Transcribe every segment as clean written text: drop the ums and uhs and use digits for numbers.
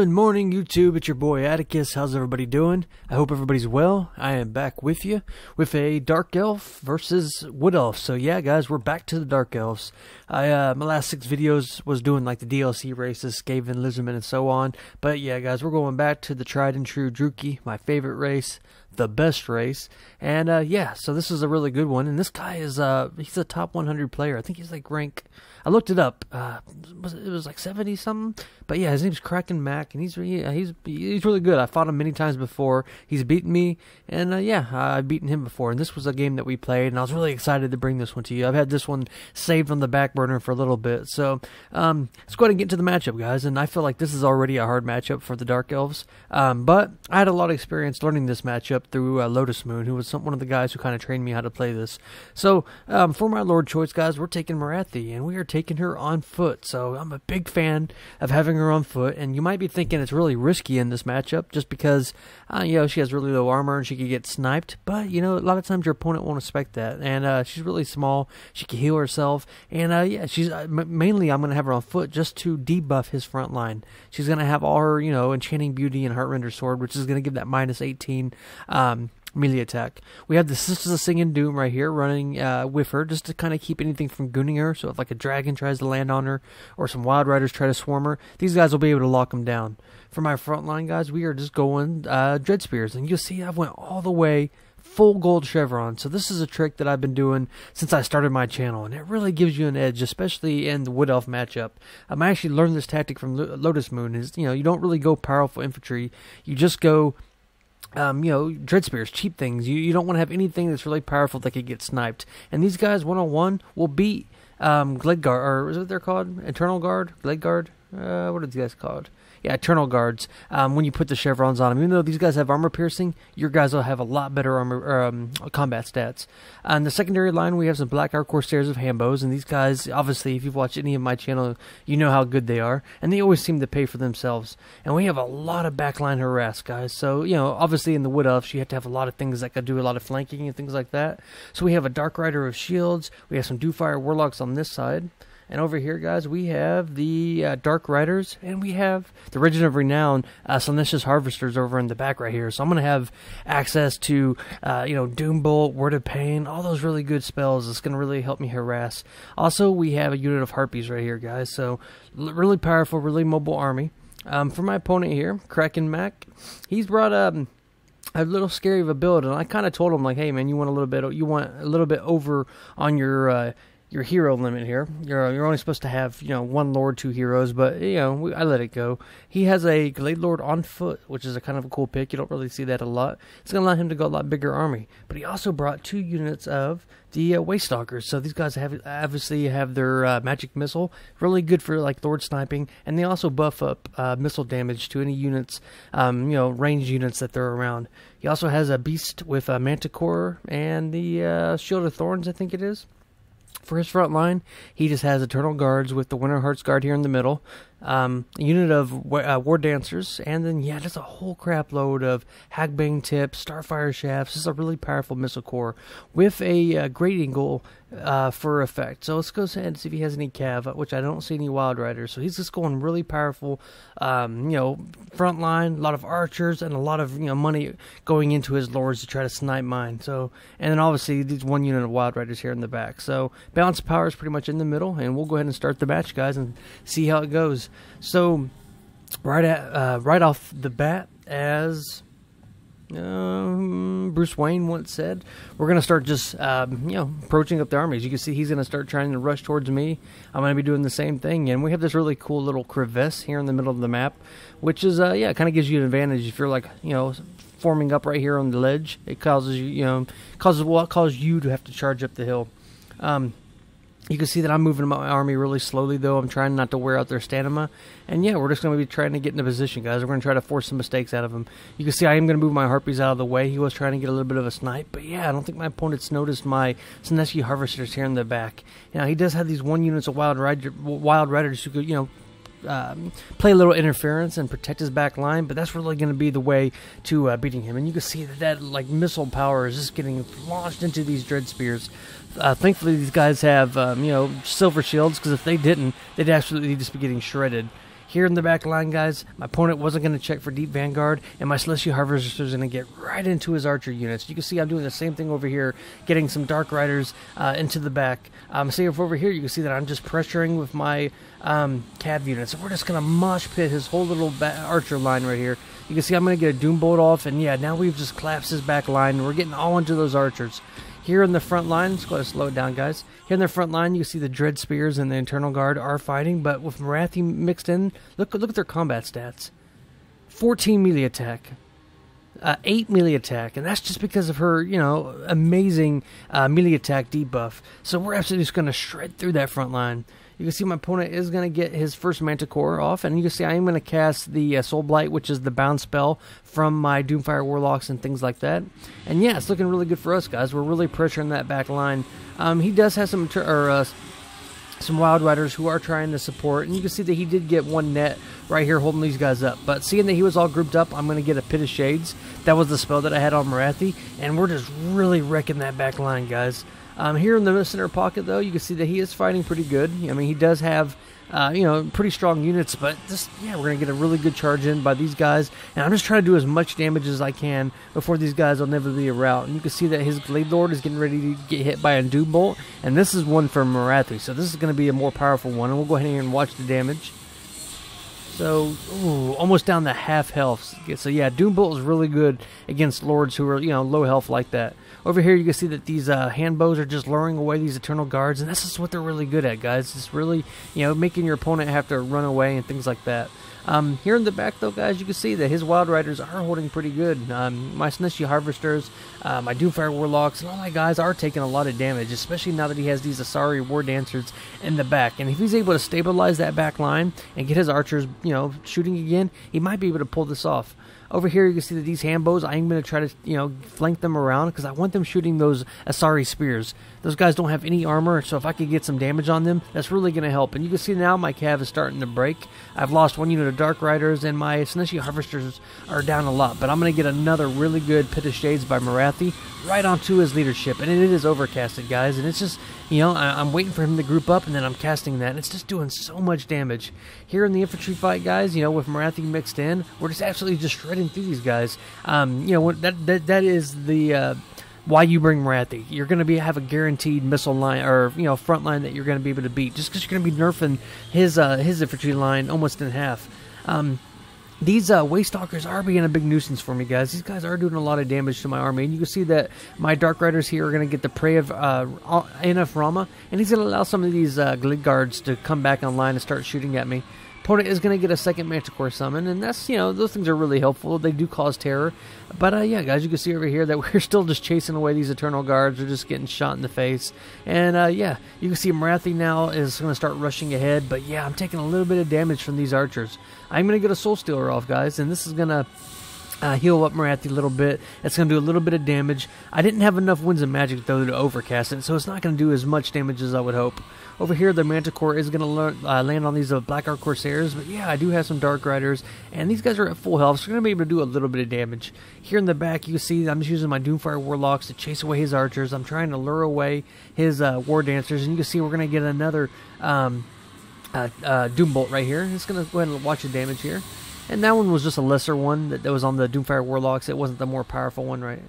Good morning, YouTube. It's your boy Atticus. How's everybody doing? I hope everybody's well. I am back with you with a Dark Elf versus Wood Elves. So yeah, guys, we're back to the Dark Elves. My last 6 videos was doing like the DLC races, Skaven, Lizardmen, and so on. But yeah, guys, we're going back to the tried and true Druchii, my favorite race, the best race. And yeah, so this is a really good one. And this guy is he's a top 100 player. I think he's like rank, I looked it up. It was like 70 something. But yeah, his name's Kraken Mac, and he's really good. I fought him many times before. He's beaten me, and yeah, I've beaten him before. And this was a game that we played, and I was really excited to bring this one to you. I've had this one saved on the back burner for a little bit. So let's go ahead and get to the matchup, guys. And I feel like this is already a hard matchup for the Dark Elves. But I had a lot of experience learning this matchup through Lotus Moon, who was one of the guys who kind of trained me how to play this. So for my Lord choice, guys, we're taking Marathi, and we are taking her on foot. So I'm a big fan of having her on foot, and you might be thinking it's really risky in this matchup just because you know, she has really low armor and she could get sniped, but you know, a lot of times your opponent won't expect that. And she's really small, she can heal herself, and yeah, she's mainly I'm going to have her on foot just to debuff his front line. She's going to have all her, you know, enchanting beauty and Heartrender sword, which is going to give that -18 melee attack. We have the Sisters of Singing Doom right here running with her just to kind of keep anything from gooning her. So if like a dragon tries to land on her or some wild riders try to swarm her, these guys will be able to lock them down. For my front line, guys, we are just going Dread Spears, and you'll see I've went all the way full gold chevron. So this is a trick that I've been doing since I started my channel, and it really gives you an edge, especially in the Wood Elf matchup. I actually learned this tactic from Lotus Moon. Is, you know, you don't really go powerful infantry, you just go you know, Dread Spears, cheap things. You don't want to have anything that's really powerful that could get sniped. And these guys, one-on-one, will beat Glade Guard, or is it what they're called? Eternal Guard? Glade Guard? What are these guys called? Yeah, Eternal Guards, when you put the chevrons on them. Even though these guys have armor piercing, your guys will have a lot better armor combat stats. On the secondary line, we have some Black Arc Corsairs of Hambos, and these guys, obviously, if you've watched any of my channel, you know how good they are, and they always seem to pay for themselves. And we have a lot of backline harass, guys. So, you know, obviously in the Wood Elves, you have to have a lot of things that could do a lot of flanking and things like that. So we have a Dark Rider of Shields, we have some Dewfire Warlocks on this side. And over here, guys, we have the Dark Riders, and we have the Regent of Renown, Silentius Harvesters over in the back right here. So I'm going to have access to, you know, Doombolt, Word of Pain, all those really good spells. It's going to really help me harass. Also, we have a unit of Harpies right here, guys. So really powerful, really mobile army. For my opponent here, Kraken Mac, he's brought a little scary of a build, and I kind of told him, like, hey man, you want a little bit over on your hero limit here. You're only supposed to have, you know, 1 Lord, 2 heroes, but, you know, I let it go. He has a Glade Lord on foot, which is a kind of a cool pick. You don't really see that a lot. It's going to allow him to go a lot bigger army. But he also brought 2 units of the Waste Stalkers. So these guys obviously have their magic missile, really good for like Lord sniping, and they also buff up missile damage to any units, you know, ranged units that they're around. He also has a Beast with a Manticore and the Shield of Thorns, I think it is. For his front line, he just has Eternal Guards with the Winter Hearts Guard here in the middle, a unit of War Dancers, and then, yeah, just a whole crap load of Hagbang Tips, Starfire Shafts. This is a really powerful missile core with a Great Eagle for effect. So let's go ahead and see if he has any Cav, which I don't see any Wild Riders. So he's just going really powerful, you know, front line, a lot of archers, and a lot of, you know, money going into his lords to try to snipe mine. So, and then obviously these 1 unit of Wild Riders here in the back. So balance of power is pretty much in the middle, and we'll go ahead and start the match, guys, and see how it goes. So right off the bat, as Bruce Wayne once said, we're going to start just, you know, approaching up the armies. You can see he's going to start trying to rush towards me. I'm going to be doing the same thing. And we have this really cool little crevice here in the middle of the map, which is, yeah, kind of gives you an advantage if you're like, you know, forming up right here on the ledge. It causes you, you know, causes you to have to charge up the hill. You can see that I'm moving my army really slowly, though. I'm trying not to wear out their stamina. And yeah, we're just going to be trying to get in a position, guys. We're going to try to force some mistakes out of them. You can see I am going to move my Harpies out of the way. He was trying to get a little bit of a snipe. But yeah, I don't think my opponent's noticed my Silentius Harvesters here in the back. You know, he does have these 1 units of Wild Riders who could, you know, play a little interference and protect his back line, but that's really going to be the way to beating him. And you can see that like missile power is just getting launched into these Dread Spears. Thankfully, these guys have you know, silver shields, because if they didn't, they'd absolutely just be getting shredded. Here in the back line, guys, my opponent wasn't going to check for Deep Vanguard, and my Celestial Harvester is going to get right into his archer units. You can see I'm doing the same thing over here, getting some Dark Riders into the back. See if over here you can see that I'm just pressuring with my cav units. So we're just going to mosh pit his whole little archer line right here. You can see I'm going to get a Doom Bolt off, and yeah, now we've just collapsed his back line, and we're getting all into those archers. Here in the front line, let's go ahead and slow it down, guys. Here in the front line, you can see the Dread Spears and the Internal Guard are fighting, but with Morathi mixed in, look at their combat stats. 14 melee attack, 8 melee attack, and that's just because of her, you know, amazing melee attack debuff. So we're absolutely just going to shred through that front line. You can see my opponent is going to get his first Manticore off, and you can see I am going to cast the Soul Blight, which is the bound spell from my Doomfire Warlocks and things like that. And yeah, it's looking really good for us, guys. We're really pressuring that back line. He does have some Wild Riders who are trying to support, and you can see that he did get one net right here holding these guys up. But seeing that he was all grouped up, I'm going to get a Pit of Shades. That was the spell that I had on Morathi, and we're just really wrecking that back line, guys. Here in the center pocket, though, you can see that he is fighting pretty good. I mean, he does have, you know, pretty strong units, but just, yeah, we're going to get a really good charge in by these guys. And I'm just trying to do as much damage as I can before these guys will never be a rout. And you can see that his Glade Lord is getting ready to get hit by a Doom Bolt, and this is one from Morathi, so this is going to be a more powerful one. And we'll go ahead and watch the damage. So, ooh, almost down to half health. So yeah, Doom Bolt is really good against lords who are, you know, low health like that. Over here, you can see that these hand bows are just luring away these Eternal Guards, and this is what they're really good at, guys. It's really, you know, making your opponent have to run away and things like that. Here in the back, though, guys, you can see that his Wild Riders are holding pretty good. My Celestial Harvesters, my Doomfire Warlocks, and all my guys are taking a lot of damage, especially now that he has these Asari War Dancers in the back. And if he's able to stabilize that back line and get his archers, you know, shooting again, he might be able to pull this off. Over here, you can see that these hand bows, I'm going to try to, you know, flank them around because I want them shooting those Asari Spears. Those guys don't have any armor, so if I could get some damage on them, that's really going to help. And you can see now my cav is starting to break. I've lost one unit of Dark Riders, and my Celestial Harvesters are down a lot. But I'm going to get another really good Pit of Shades by Morathi right onto his leadership. And it is overcasted, guys. And it's just, you know, I'm waiting for him to group up, and then I'm casting that. And it's just doing so much damage. Here in the infantry fight, guys, you know, with Morathi mixed in, we're just absolutely just shredding through these guys. You know, that is the why you bring Morathi. You're going to have a guaranteed missile line, or, you know, front line that you're going to be able to beat, just because you're going to be nerfing his infantry line almost in half. These Waystalkers are being a big nuisance for me, guys. These guys are doing a lot of damage to my army, and you can see that my Dark Riders here are going to get the prey of Anaf Rama, and he's going to allow some of these Glade Guards to come back online and start shooting at me. Opponent is going to get a second Manticore summon, and that's, you know, those things are really helpful. They do cause terror. But, yeah, guys, you can see over here that we're still just chasing away these Eternal Guards. We're just getting shot in the face. And, yeah, you can see Morathi now is going to start rushing ahead. But, yeah, I'm taking a little bit of damage from these archers. I'm going to get a Soul Stealer off, guys, and this is going to heal up Morathi a little bit. It's going to do a little bit of damage. I didn't have enough Winds of Magic, though, to overcast it, so it's not going to do as much damage as I would hope. Over here, the Manticore is going to land on these Black Ark Corsairs, but yeah, I do have some Dark Riders, and these guys are at full health, so we're going to be able to do a little bit of damage. Here in the back, you can see I'm just using my Doomfire Warlocks to chase away his archers. I'm trying to lure away his War Dancers, and you can see we're going to get another Doom Bolt right here. Just going to go ahead and watch the damage here. And that one was just a lesser one that was on the Doomfire Warlocks. It wasn't the more powerful one, right?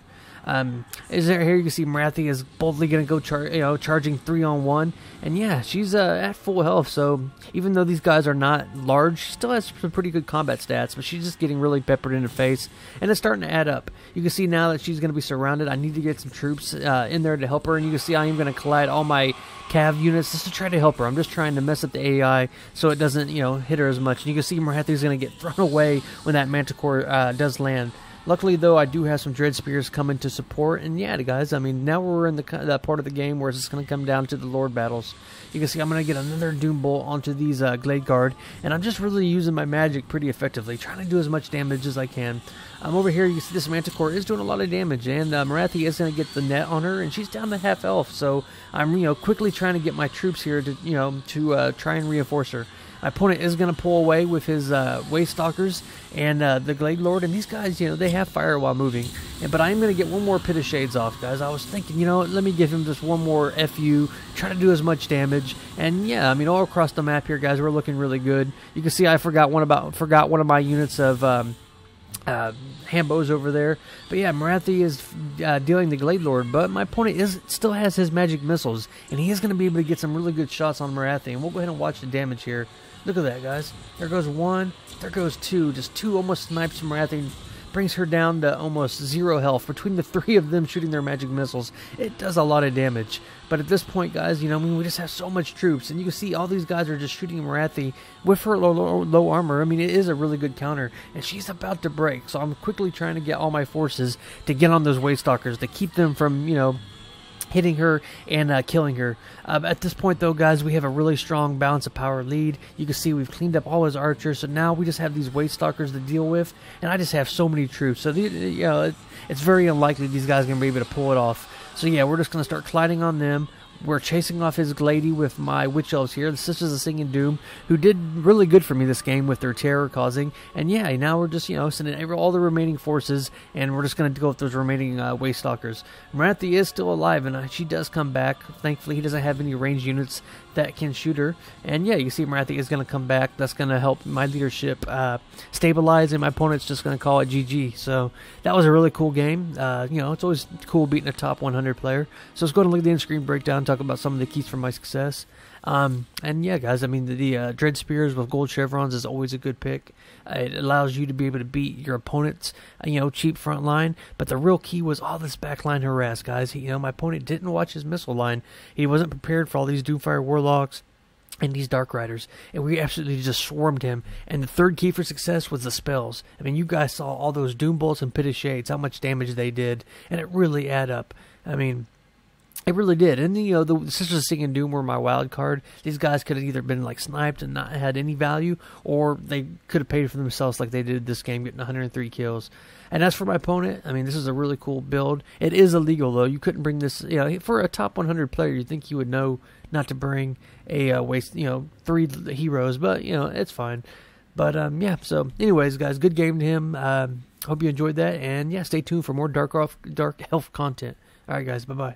Here you can see Morathi is boldly going to go charging 3-on-1, and yeah, she's at full health. So even though these guys are not large, she still has some pretty good combat stats, but she's just getting really peppered in the face, and it's starting to add up. You can see now that she's going to be surrounded. I need to get some troops in there to help her, and you can see I am going to collide all my cav units just to try to help her. I'm just trying to mess up the AI so it doesn't, you know, hit her as much. And you can see Morathi's going to get thrown away when that Manticore does land. Luckily, though, I do have some Dread Spears coming to support, and yeah, guys, I mean, now we're in that part of the game where it's just going to come down to the Lord battles. You can see I'm going to get another Doom Bolt onto these Glade Guard, and I'm just really using my magic pretty effectively, trying to do as much damage as I can. Over here, you see this Manticore is doing a lot of damage, and Morathi is going to get the net on her, and she's down to half health, so I'm, you know, quickly trying to get my troops here to, you know, to try and reinforce her. My opponent is going to pull away with his Waste Stalkers and the Glade Lord, and these guys, they have fire while moving. But I am going to get one more Pit of Shades off, guys. I was thinking, let me give him just one more FU, try to do as much damage. And yeah, I mean, all across the map here, guys, we're looking really good. You can see I forgot one of my units of Hambos over there. But yeah, Marathi is dealing the Glade Lord, but my opponent still has his magic missiles, and he is going to be able to get some really good shots on Marathi. And we'll go ahead and watch the damage here. Look at that, guys. There goes one, there goes two. Just two almost snipes from Marathi. Brings her down to almost 0 health. Between the 3 of them shooting their magic missiles, it does a lot of damage. But at this point, guys, we just have so much troops. And you can see all these guys are just shooting Marathi with her low armor. I mean, it is a really good counter. And she's about to break. So I'm quickly trying to get all my forces to get on those Waste Stalkers to keep them from, hitting her and killing her. At this point, though, guys, we have a really strong balance of power lead. You can see we've cleaned up all his archers, so now we just have these Waste Stalkers to deal with, and I just have so many troops. So, it's very unlikely these guys are going to be able to pull it off. So, yeah, we're just going to start colliding on them. We're chasing off his Glady with my Witch Elves here. The Sisters of Singing Doom, who did really good for me this game with their terror causing. And yeah, now we're just, sending all the remaining forces, and we're just going to go with those remaining Waste Stalkers. Marathi is still alive, and she does come back. Thankfully, he doesn't have any ranged units that can shoot her. And yeah, you see Marathi is going to come back. That's going to help my leadership stabilize, and my opponent's just going to call it GG. So that was a really cool game. It's always cool beating a top 100 player. So let's go and look at the in-screen breakdown, talk about some of the keys for my success. And yeah, guys, I mean, the Dread Spears with gold chevrons is always a good pick. It allows you to be able to beat your opponent's, cheap front line. But the real key was all this backline harass, guys. My opponent didn't watch his missile line. He wasn't prepared for all these Doomfire Warlocks and these Dark Riders, and we absolutely just swarmed him. And the third key for success was the spells. I mean, you guys saw all those Doom Bolts and Pit of Shades, how much damage they did, and it really added up. I mean, it really did. And the Sisters of Singing Doom were my wild card. These guys could have either been sniped and not had any value, or they could have paid for themselves like they did this game, getting 103 kills. And as for my opponent, I mean, this is a really cool build. It is illegal, though. You couldn't bring this, for a top 100 player, you'd think you would know not to bring a waste, 3 heroes, but, it's fine. But, yeah, so anyways, guys, good game to him. Hope you enjoyed that. And, yeah, stay tuned for more Dark Elf content. All right, guys, bye-bye.